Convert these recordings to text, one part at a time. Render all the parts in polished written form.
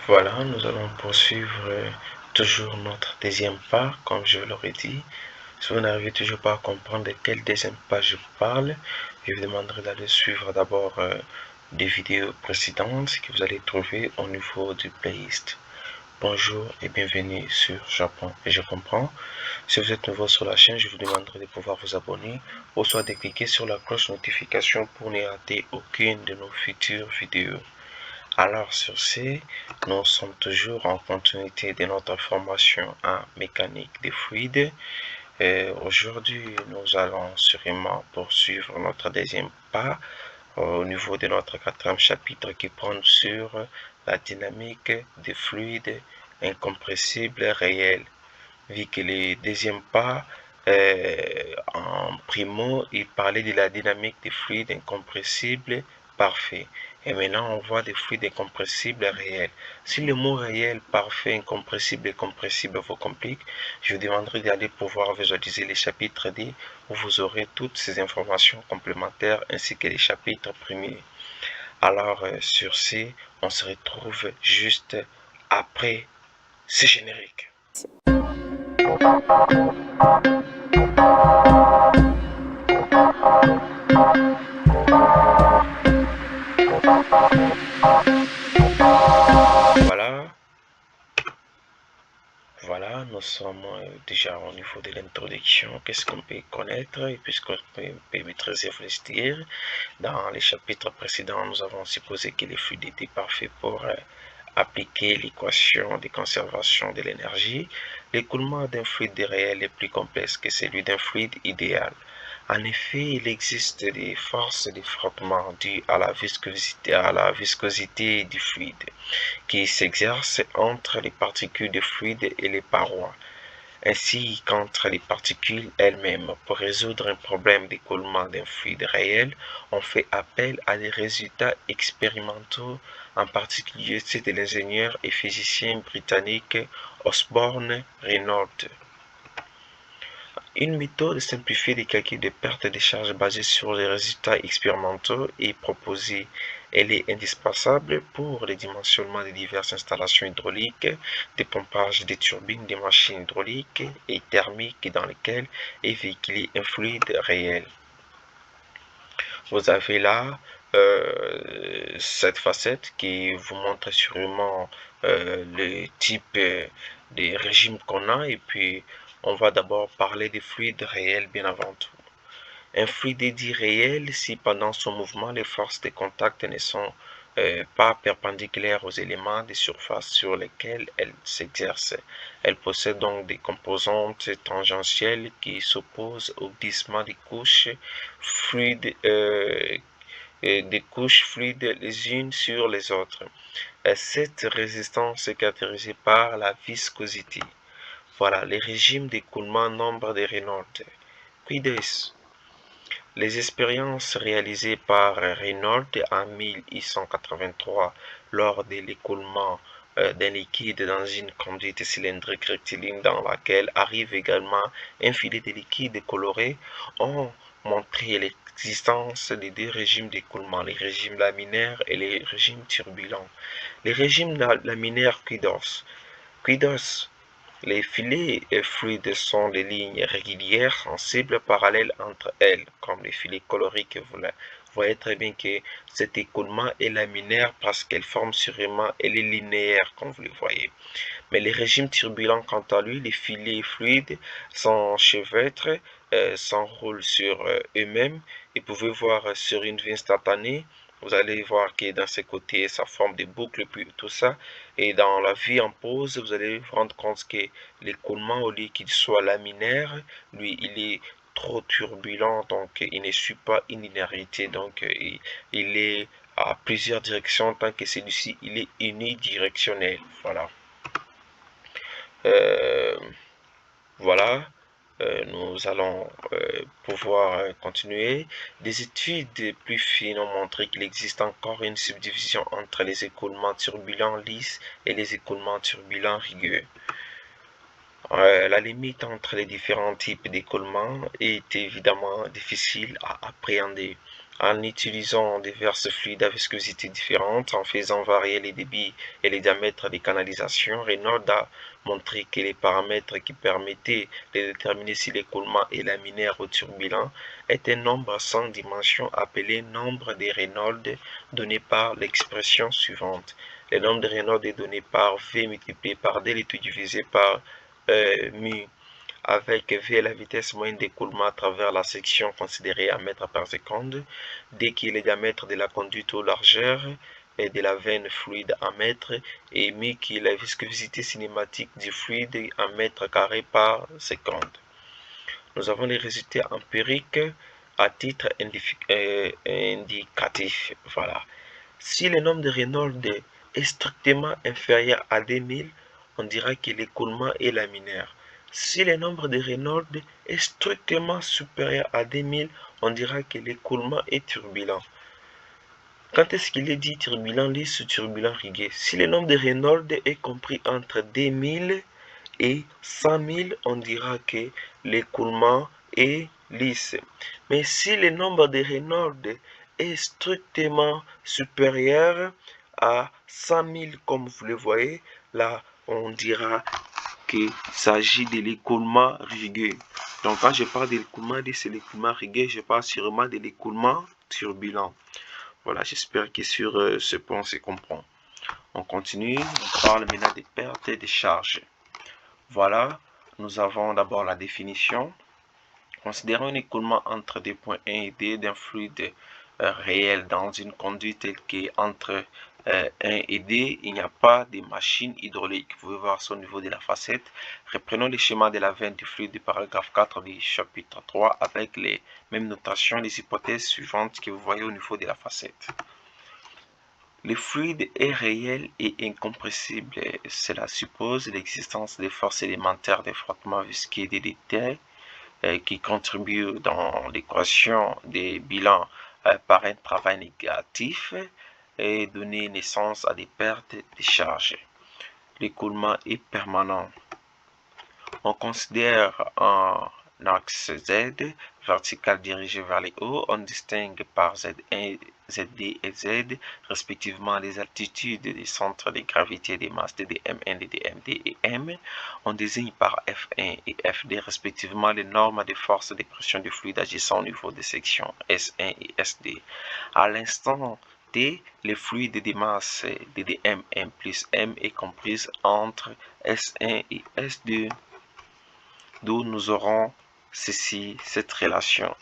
Voilà, nous allons poursuivre toujours notre deuxième pas, comme je l'aurais dit. Si vous n'arrivez toujours pas à comprendre de quel deuxième pas je parle, je vous demanderai d'aller suivre d'abord des vidéos précédentes que vous allez trouver au niveau du playlist. Bonjour et bienvenue sur Japon et je comprends. Si vous êtes nouveau sur la chaîne, je vous demanderai de pouvoir vous abonner ou soit de cliquer sur la cloche notification pour ne rater aucune de nos futures vidéos. Alors sur ce, nous sommes toujours en continuité de notre formation en mécanique des fluides. Aujourd'hui, nous allons sûrement poursuivre notre deuxième pas au niveau de notre quatrième chapitre qui prend sur la dynamique des fluides incompressibles réels. Vu que le deuxième pas, en primo, il parlait de la dynamique des fluides incompressibles parfaits. Et maintenant, on voit des fluides incompressibles réels. Si le mot réel, parfait, incompressible et compressible vous complique, je vous demanderai d'aller pouvoir visualiser les chapitres 10 où vous aurez toutes ces informations complémentaires ainsi que les chapitres premiers. Alors, sur ce, on se retrouve juste après ce générique. Voilà, nous sommes déjà au niveau de l'introduction. Qu'est-ce qu'on peut connaître et puisqu'on peut maîtriser le style. Dans les chapitres précédents, nous avons supposé que les fluides étaient parfaits pour appliquer l'équation de conservation de l'énergie. L'écoulement d'un fluide réel est plus complexe que celui d'un fluide idéal. En effet, il existe des forces de frottement dues à la viscosité du fluide qui s'exercent entre les particules de fluide et les parois, ainsi qu'entre les particules elles-mêmes. Pour résoudre un problème d'écoulement d'un fluide réel, on fait appel à des résultats expérimentaux, en particulier ceux de l'ingénieur et physicien britannique Osborne Reynolds. Une méthode simplifiée de calcul de perte de charge basée sur les résultats expérimentaux est proposée. Elle est indispensable pour le dimensionnement de diverses installations hydrauliques, des pompages des turbines des machines hydrauliques et thermiques dans lesquelles est véhiculé un fluide réel. Vous avez là cette facette qui vous montre sûrement le type de régime qu'on a et puis on va d'abord parler des fluides réels bien avant tout. Un fluide est dit réel si pendant son mouvement les forces de contact ne sont pas perpendiculaires aux éléments de surface sur lesquels elles s'exercent. Elle possède donc des composantes tangentielles qui s'opposent au glissement des couches fluides les unes sur les autres. Cette résistance est caractérisée par la viscosité. Voilà les régimes d'écoulement nombre de Reynolds. Quid les expériences réalisées par Reynolds en 1883 lors de l'écoulement d'un liquide dans une conduite cylindrique rectiligne dans laquelle arrive également un filet de liquide coloré ont montré l'existence de deux régimes d'écoulement, les régimes laminaires et les régimes turbulents. Les régimes laminaires Quidos, les filets fluides sont des lignes régulières sensibles parallèles entre elles, comme les filets colorés que vous voyez très bien que cet écoulement est laminaire parce qu'elle forme sûrement, elle est linéaire comme vous le voyez. Mais les régimes turbulents, quant à lui, les filets fluides s'enchevêtrent, s'enroulent sur eux-mêmes et vous pouvez voir sur une vue instantanée. Vous allez voir que dans ces côtés, ça forme des boucles, puis tout ça. Et dans la vie en pause, vous allez vous rendre compte que l'écoulement, au lieu qu'il soit laminaire, lui, il est trop turbulent, donc il ne suit pas une linéarité, donc il est à plusieurs directions, tant que celui-ci, il est unidirectionnel. Voilà. Voilà. Nous allons pouvoir continuer. Des études plus fines ont montré qu'il existe encore une subdivision entre les écoulements turbulents lisses et les écoulements turbulents rugueux. La limite entre les différents types d'écoulement est évidemment difficile à appréhender. en utilisant diverses fluides à viscosité différentes, en faisant varier les débits et les diamètres des canalisations. Reynolds a montré que les paramètres qui permettaient de déterminer si l'écoulement est laminaire ou turbulent est un nombre sans dimension appelé nombre de Reynolds, donné par l'expression suivante. Le nombre de Reynolds est donné par V multiplié par D, tout divisé par mu, avec V la vitesse moyenne d'écoulement à travers la section considérée en mètres par seconde, D qui est le diamètre de la conduite ou largeur et de la veine fluide en mètres, et mu qui est la viscosité cinématique du fluide en mètres carrés par seconde. Nous avons les résultats empiriques à titre indicatif. Voilà. Si le nombre de Reynolds est strictement inférieur à 2000, on dira que l'écoulement est laminaire. Si le nombre de Reynolds est strictement supérieur à 2000, on dira que l'écoulement est turbulent. Quand est-ce qu'il est dit turbulent, lisse ou turbulent rigué? Si le nombre de Reynolds est compris entre 2000 et 100 000, on dira que l'écoulement est lisse. Mais si le nombre de Reynolds est strictement supérieur à 100 000, comme vous le voyez, là, on dira qu'il s'agit de l'écoulement rigueux. Donc, quand je parle de l'écoulement lisse et l'écoulement rigueux, je parle sûrement de l'écoulement turbulent. Voilà, j'espère que sur ce point, on se comprend. On continue, on parle maintenant des pertes et des charges. Voilà, nous avons d'abord la définition. Considérons un écoulement entre des points 1 et D d'un fluide réel dans une conduite telle qu'entre 1 et D, il n'y a pas de machine hydraulique. Vous pouvez voir ça au niveau de la facette. Reprenons le schéma de la veine du fluide du paragraphe 4 du chapitre 3 avec les mêmes notations, les hypothèses suivantes que vous voyez au niveau de la facette. Le fluide est réel et incompressible. Cela suppose l'existence des forces élémentaires de frottement visqueux délétères qui contribuent dans l'équation des bilans par un travail négatif et donner naissance à des pertes de charge. L'écoulement est permanent. On considère un axe Z vertical dirigé vers les hauts. On distingue par Z1, ZD et Z respectivement les altitudes des centres de gravité des masses DDM1, DDMD et M. On désigne par F1 et FD respectivement les normes des forces de pression du fluide agissant au niveau des sections S1 et SD. À l'instant T, le fluide des masses DDM1 plus M est comprise entre S1 et S2. D'où nous aurons cette relation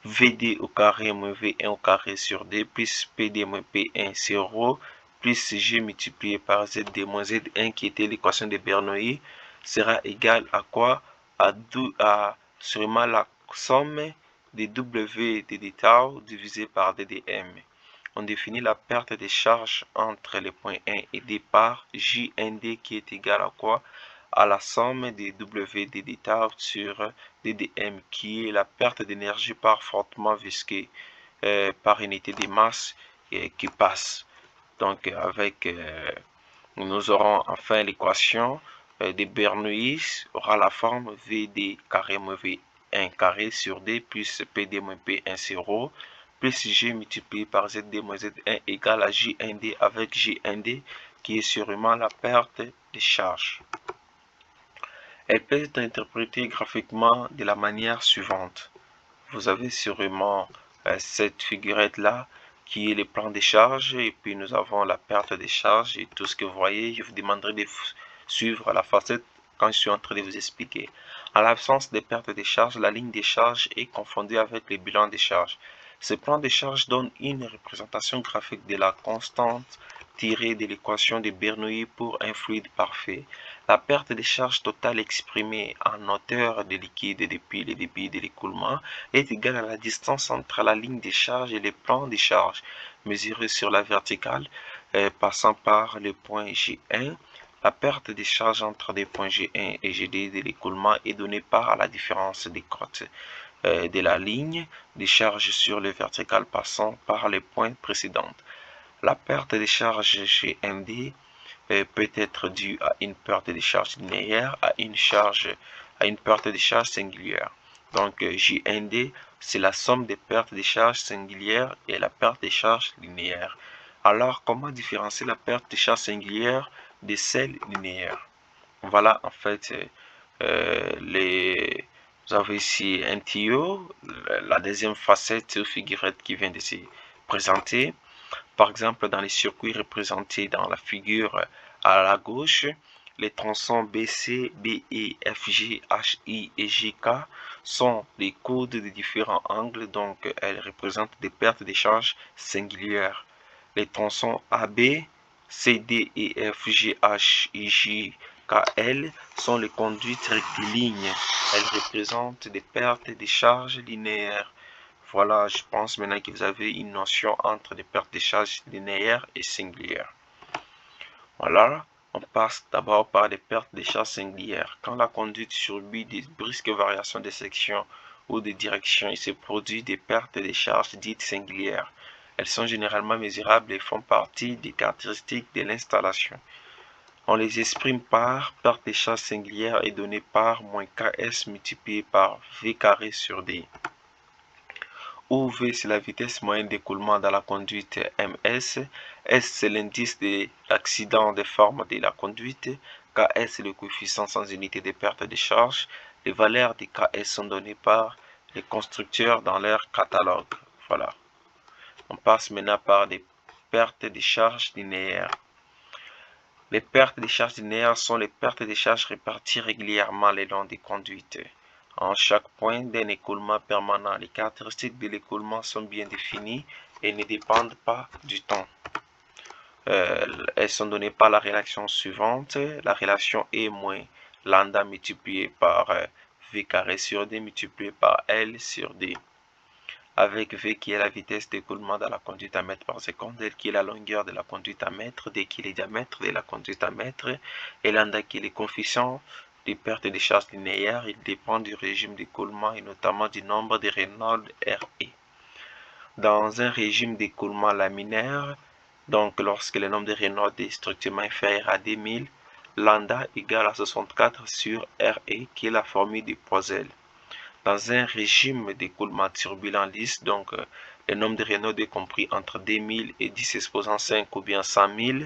VD au carré moins V1 au carré sur D plus PD moins P1 sur ρ plus G multiplié par ZD moins Z1 qui était l'équation de Bernoulli sera égal à quoi? À sûrement la somme de W dd tau divisé par DDM. On définit la perte de charge entre les points 1 et D par JND qui est égal à quoi? À la somme de W dd tau sur DDM qui est la perte d'énergie par frottement visqueux par unité de masse qui passe. Donc avec nous aurons enfin l'équation de Bernoulli aura la forme VD carré moins V1 carré sur D plus PD moins P1 sur ρ plus G multiplié par ZD moins Z1 égale à JND avec JND qui est sûrement la perte de charge. Elle peut être interprétée graphiquement de la manière suivante. Vous avez sûrement cette figurette là qui est le plan de charge et puis nous avons la perte de charge et tout ce que vous voyez. Je vous demanderai de suivre la facette quand je suis en train de vous expliquer. En l'absence de perte de charge, la ligne de charge est confondue avec le bilan de charge. Ce plan de charge donne une représentation graphique de la constante tirée de l'équation de Bernoulli pour un fluide parfait. La perte de charge totale exprimée en hauteur de liquide depuis le débit de l'écoulement est égale à la distance entre la ligne de charge et le plan de charge, mesurée sur la verticale passant par le point G1. La perte de charge entre les points G1 et GD de l'écoulement est donnée par la différence des côtes de la ligne de charge sur le vertical passant par les points précédents. La perte de charge GND peut être due à une perte de charge linéaire, à une perte de charge singulière. Donc JND c'est la somme des pertes de charges singulières et la perte de charges linéaires. Alors, comment différencier la perte de charges singulières de celle linéaire? Voilà, en fait, vous avez ici un tuyau, la deuxième facette ou figurette qui vient de se présenter. Par exemple, dans les circuits représentés dans la figure à la gauche, les tronçons BC, BE, FG, HI et JK sont des codes de différents angles, donc elles représentent des pertes de charges singulières. Les tronçons AB, CD, EF, GH, IJ, KL sont les conduites rectilignes. Elles représentent des pertes de charges linéaires. Voilà, je pense maintenant que vous avez une notion entre les pertes de charges linéaires et singulières. Voilà, on passe d'abord par les pertes de charges singulières. Quand la conduite subit des brusques variations de section ou de direction, il se produit des pertes de charges dites singulières. Elles sont généralement mesurables et font partie des caractéristiques de l'installation. On les exprime par perte de charge singulière est donnée par moins Ks multiplié par V carré sur D, où V c'est la vitesse moyenne d'écoulement dans la conduite Ms, S c'est l'indice de l'accident de forme de la conduite, Ks c'est le coefficient sans unité de perte de charge. Les valeurs de Ks sont données par les constructeurs dans leur catalogue. Voilà. On passe maintenant par des pertes de charge linéaires. Les pertes de charge linéaires sont les pertes de charge réparties régulièrement le long des conduites. En chaque point d'un écoulement permanent, les caractéristiques de l'écoulement sont bien définies et ne dépendent pas du temps. Elles sont données par la relation suivante. La relation E moins lambda multiplié par V carré sur D multiplié par L sur D, avec V qui est la vitesse d'écoulement dans la conduite à mètre par seconde, L qui est la longueur de la conduite à mètre, D qui est le diamètre de la conduite à mètre, et lambda qui est le coefficient des pertes de charge linéaires. Il dépend du régime d'écoulement et notamment du nombre de Reynolds RE. Dans un régime d'écoulement laminaire, donc lorsque le nombre de Reynolds est strictement inférieur à 10 000, lambda égale à 64 sur RE qui est la formule de Poiseuille. Dans un régime d'écoulement turbulent lisse, donc le nombre de Reynolds est compris entre 2000 et 10 exposant 5 ou bien 100 000,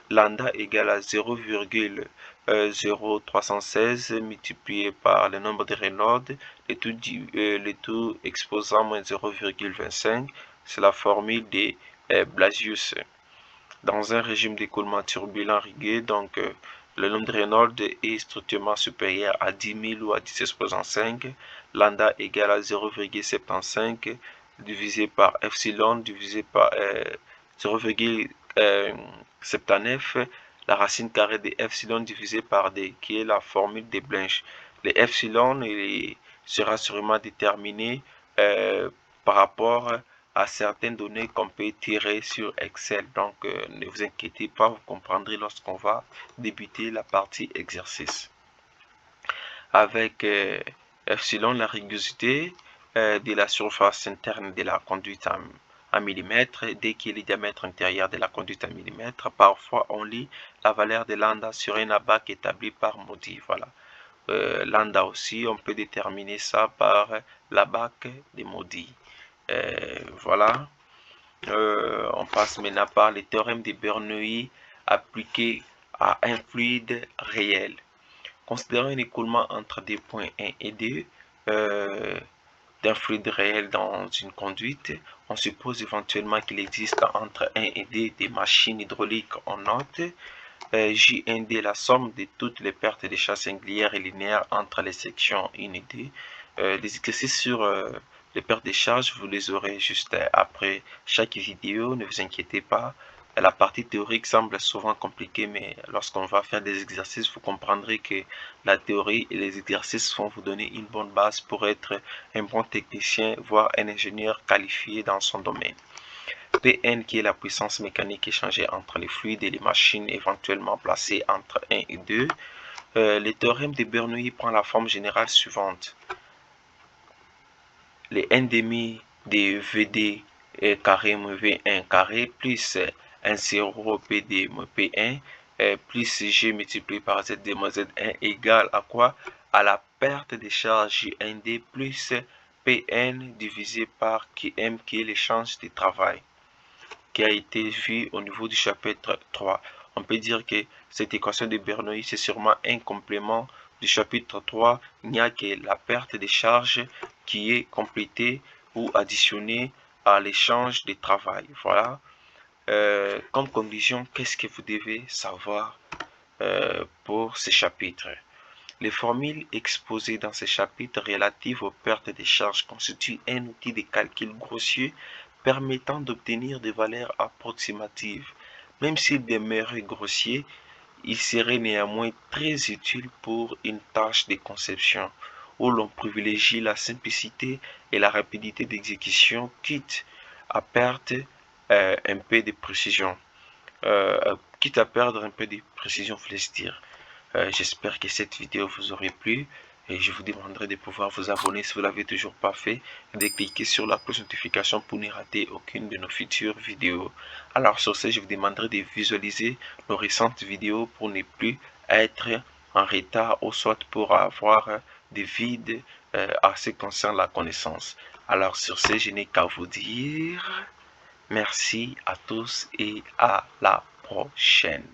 lambda égale à 0,0316 multiplié par le nombre de Reynolds, le tout exposant moins 0,25, c'est la formule de Blasius. Dans un régime d'écoulement turbulent rigueux, donc le nombre de Reynolds est strictement supérieur à 10 000 ou à 10 exposant 5, lambda égale à 0,75 divisé par epsilon divisé par 0,79, la racine carrée de epsilon divisé par D, qui est la formule de Blanche. Le epsilon sera sûrement déterminé par rapport à certaines données qu'on peut tirer sur Excel. Donc, ne vous inquiétez pas, vous comprendrez lorsqu'on va débuter la partie exercice. Avec epsilon, la rugosité de la surface interne de la conduite en millimètres, dès qu'il y a le diamètre intérieur de la conduite en millimètres, parfois on lit la valeur de lambda sur un abac établi par Modi. Voilà. Lambda aussi, on peut déterminer ça par l'abac de Modi. Voilà. On passe maintenant par les théorèmes de Bernoulli appliqués à un fluide réel. Considérons un écoulement entre des points 1 et 2 d'un fluide réel dans une conduite. On suppose éventuellement qu'il existe entre 1 et 2 des machines hydrauliques en note. J1D la somme de toutes les pertes de charges singulières et linéaires entre les sections 1 et 2. Les exercices sur les pertes de charges, vous les aurez juste après chaque vidéo, ne vous inquiétez pas. La partie théorique semble souvent compliquée, mais lorsqu'on va faire des exercices, vous comprendrez que la théorie et les exercices vont vous donner une bonne base pour être un bon technicien, voire un ingénieur qualifié dans son domaine. Pn qui est la puissance mécanique échangée entre les fluides et les machines éventuellement placées entre 1 et 2. Le théorème de Bernoulli prend la forme générale suivante. Les 1,5 de VD carré moins V1 carré plus 1,0 PD moins P1 plus G multiplié par ZD moins Z1 égale à quoi? À la perte de charge J1D plus PN divisé par QM, qui est l'échange de travail, qui a été vu au niveau du chapitre 3. On peut dire que cette équation de Bernoulli, c'est sûrement un complément du chapitre 3. Il n'y a que la perte des charges qui est complétée ou additionnée à l'échange de travail. Voilà. Comme conclusion, qu'est-ce que vous devez savoir pour ces chapitres? Les formules exposées dans ces chapitres relatives aux pertes de charges constituent un outil de calcul grossier permettant d'obtenir des valeurs approximatives. Même s'il demeurait grossier, il serait néanmoins très utile pour une tâche de conception où l'on privilégie la simplicité et la rapidité d'exécution, quitte à perdre un peu de précision. Quitte à perdre un peu de précision, faut se dire. J'espère que cette vidéo vous aurait plu et je vous demanderai de pouvoir vous abonner si vous ne l'avez toujours pas fait et de cliquer sur la cloche de notification pour ne rater aucune de nos futures vidéos. Alors sur ce, je vous demanderai de visualiser nos récentes vidéos pour ne plus être en retard ou soit pour avoir des vides à ce qui concerne la connaissance. Alors sur ce, je n'ai qu'à vous dire merci à tous et à la prochaine.